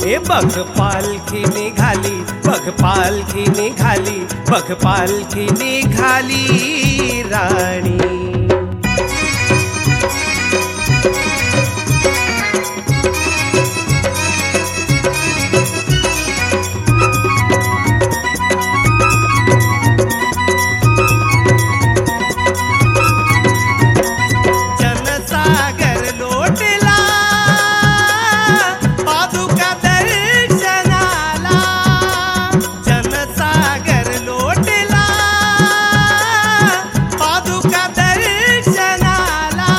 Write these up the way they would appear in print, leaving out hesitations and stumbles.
ए बघ पालखी निघाली, बघ पालखी निघाली, बघ पालखी निघाली राणी. जनसागर लोटला पादुका दर्शनाला, जनसागर लोटला पादुका दर्शनाला.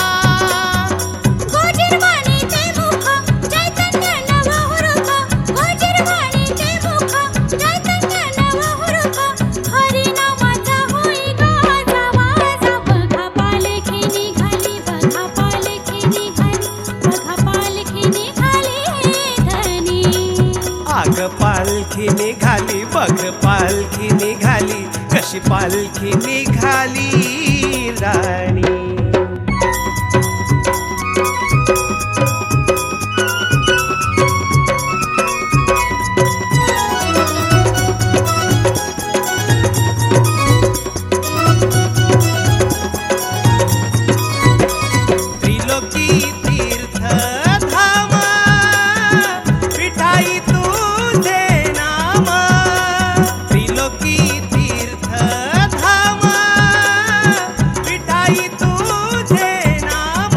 गोजिरवाणीचे मुख चैतन्य नवहुरूप, गोजिरवाणीचे मुख चैतन्य नवहुरूप, हरिनामाचा होई गाजा वाजा. बघा पालखी निघाली, बघा पालखी निघाली, बघा पालखी निघाली धनी. आग पालखी निघाली, बघ पालखी निघाली, कशी पालखी निघाली राणी. त्रिलोकी तीर्थ धाम, विठाई तुझे नाम. त्रिलोकी तीर्थ धाम, विठाई तुझे नाम.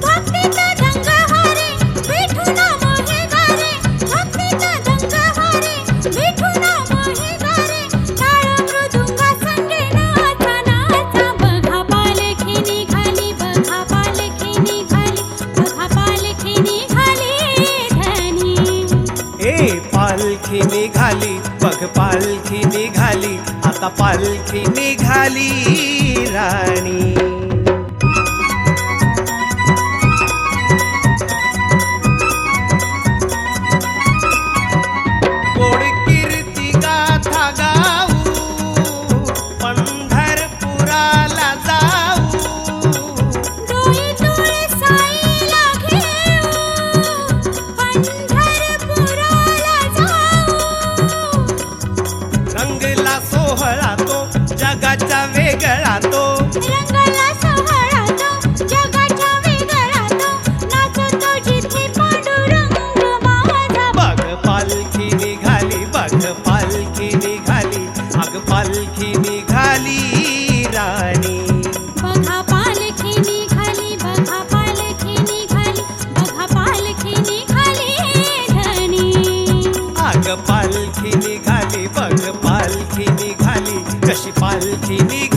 भक्तीचा रंग हारे विठू नाम हे गारे, भक्तीचा रंग हारे विठू नाम हे गारे. टाळ मृदुंगा संगे नाचा नाचा. बघा पालखी निघाली, बघा पालखी निघाली, बघा पालखी निघाली धनी. ए पालखी निघाली, बघ पालखी निघाली, आता पालखी निघाली राणी. गोड कीर्ती गाथा गाऊ, पंढरपुराला जाऊ. डोळे डोळे साईला घेऊ, पंढरपुराला जाऊ. रंगला सोहळा तो जगाचा वेगळा तो, रंगाला सोहळा तो जगाच्या वेगळा तो, नाचतो जिथे पांडुरंग माझा. बघ पालखी निघाली, बघ पालखी निघाली, अग पालखी निघाली राणी. बघा पालखी निघाली, बघा पालखी निघाली, बघा पालखी निघाली धनी. अग पालखी निघाली, बघ पालखी निघाली, कशी पालखी निघाली